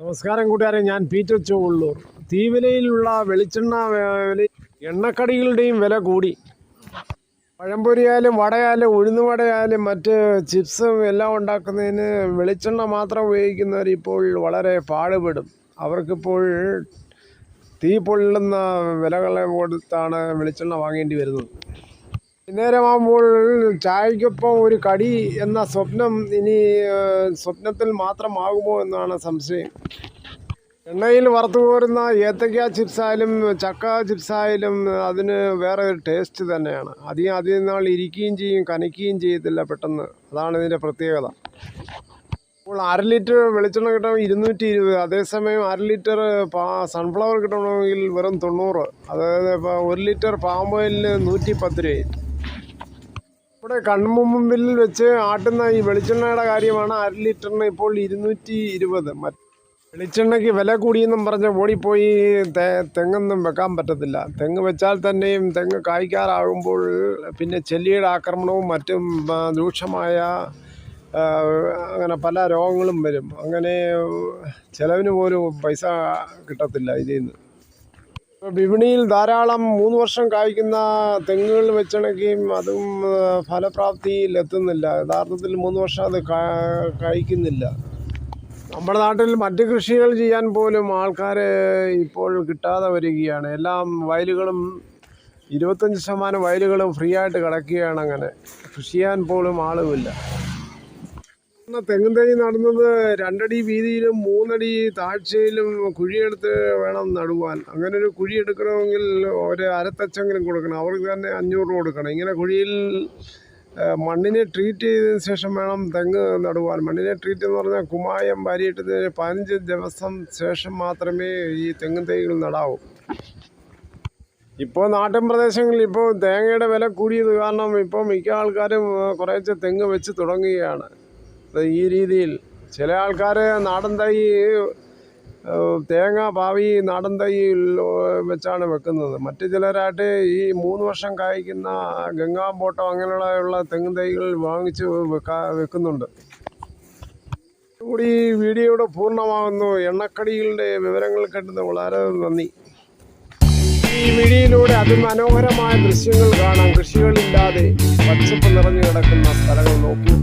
നമസ്കാരം കൂട്ടുകാരെ, ഞാൻ പീറ്റർ ചോള്ളൂർ. തീവിലയിലുള്ള വെളിച്ചെണ്ണ എണ്ണക്കടികളുടെയും വില കൂടി. പഴംപൊരിയായാലും വടയായാലും ഉഴുന്നുവടയായാലും മറ്റ് ചിപ്സും എല്ലാം ഉണ്ടാക്കുന്നതിന് വെളിച്ചെണ്ണ മാത്രം ഉപയോഗിക്കുന്നവർ ഇപ്പോൾ വളരെ പാടുപെടും. അവർക്കിപ്പോൾ തീ പൊള്ളുന്ന വിലകളെ കൊടുത്താണ് വെളിച്ചെണ്ണ വാങ്ങേണ്ടി വരുന്നത്. വൈകുന്നേരമാകുമ്പോൾ ചായക്കൊപ്പം ഒരു കടി എന്ന സ്വപ്നം ഇനി സ്വപ്നത്തിൽ മാത്രമാകുമോ എന്നാണ് സംശയം. എണ്ണയിൽ വറുത്തു കോരുന്ന ഏത്തയ്ക്ക ചിപ്സായാലും ചക്ക ചിപ്സായാലും അതിന് വേറെ ഒരു ടേസ്റ്റ് തന്നെയാണ്. അധികം നാൾ ഇരിക്കുകയും ചെയ്യും, കനയ്ക്കുകയും ചെയ്യത്തില്ല പെട്ടെന്ന്. അതാണ് ഇതിൻ്റെ പ്രത്യേകത. ഇപ്പോൾ 1/2 ലിറ്റർ വെളിച്ചെണ്ണ കിട്ടണം 220. അതേസമയം 1/2 ലിറ്റർ സൺഫ്ലവർ കിട്ടണമെങ്കിൽ വെറും 90. അതായത് ഇപ്പോൾ 1 ലിറ്റർ പാം ഓയിലിന് 110 രൂപയും. ഇവിടെ കൺമുമ്പിൽ വെച്ച് ആട്ടുന്ന ഈ വെളിച്ചെണ്ണയുടെ കാര്യമാണ് 1/2 ലിറ്ററിന് ഇപ്പോൾ 220. വെളിച്ചെണ്ണയ്ക്ക് വില കൂടിയെന്നും പറഞ്ഞ് ഓടിപ്പോയി തെങ്ങൊന്നും വെക്കാൻ പറ്റത്തില്ല. തെങ്ങ് വെച്ചാൽ തന്നെയും തെങ്ങ് കായ്ക്കാറാകുമ്പോൾ പിന്നെ ചെല്ലിയുടെ ആക്രമണവും മറ്റും രൂക്ഷമായ അങ്ങനെ പല രോഗങ്ങളും വരും. അങ്ങനെ ചിലവിന് പോലും പൈസ കിട്ടത്തില്ല ഇതിൽ നിന്ന്. വിപണിയിൽ ധാരാളം 3 വർഷം കായ്ക്കുന്ന തെങ്ങുകൾ വെച്ചണക്കുകയും അതും ഫലപ്രാപ്തിയിലെത്തുന്നില്ല. യഥാർത്ഥത്തിൽ 3 വർഷം അത് കായ്ക്കുന്നില്ല. നമ്മുടെ നാട്ടിൽ മറ്റ് കൃഷികൾ ചെയ്യാൻ പോലും ആൾക്കാരെ ഇപ്പോൾ കിട്ടാതെ വരികയാണ്. എല്ലാം വയലുകളും 25% വയലുകളും ഫ്രീ ആയിട്ട് കിടക്കുകയാണ്. അങ്ങനെ കൃഷി ചെയ്യാൻ പോലും ആളുമില്ല. തെങ്ങും തൈ നടുന്നത് 2 അടി വീതിയിലും 3 അടി താഴ്ചയിലും കുഴിയെടുത്ത് വേണം നടുവാൻ. അങ്ങനെ ഒരു കുഴി എടുക്കണമെങ്കിൽ ഒരു അരത്തച്ചെങ്കിലും കൊടുക്കണം. അവർക്ക് തന്നെ 500 കൊടുക്കണം. ഇങ്ങനെ കുഴിയിൽ മണ്ണിനെ ട്രീറ്റ് ചെയ്തതിന് ശേഷം വേണം തെങ്ങ് നടുവാൻ. മണ്ണിനെ ട്രീറ്റ് എന്ന് പറഞ്ഞാൽ കുമ്മായം വാരിയിട്ടതിന് 15 ദിവസം ശേഷം മാത്രമേ ഈ തെങ്ങും തൈകൾ നടാവൂ. ഇപ്പോൾ നാട്ടിൻ പ്രദേശങ്ങളിൽ ഇപ്പോൾ തേങ്ങയുടെ വില കൂടിയത് കാരണം ഇപ്പോൾ മിക്ക ആൾക്കാരും കുറേശ്ശെ തെങ്ങ് വെച്ച് തുടങ്ങുകയാണ്. ഈ രീതിയിൽ ചില ആൾക്കാർ നാടൻ തൈ തേങ്ങ പാവി നാടൻ തൈ വെച്ചാണ് വെക്കുന്നത്. മറ്റു ചിലരായിട്ട് ഈ 3 വർഷം കായ്ക്കുന്ന ഗംഗാബോട്ടം അങ്ങനെയുള്ള തെങ്ങും തൈകൾ വാങ്ങിച്ച് വെക്കുന്നുണ്ട്. കൂടി ഈ വീഡിയോയുടെ പൂർണ്ണമാകുന്നു. എണ്ണക്കടികളുടെ വിവരങ്ങൾ കേട്ടത് വളരെ നന്ദി. ഈ വീഡിയോയിലൂടെ അതിമനോഹരമായ ദൃശ്യങ്ങൾ കാണാം. കൃഷികളില്ലാതെ പച്ചപ്പ് നിറഞ്ഞു കിടക്കുന്ന സ്ഥലങ്ങൾ നോക്കി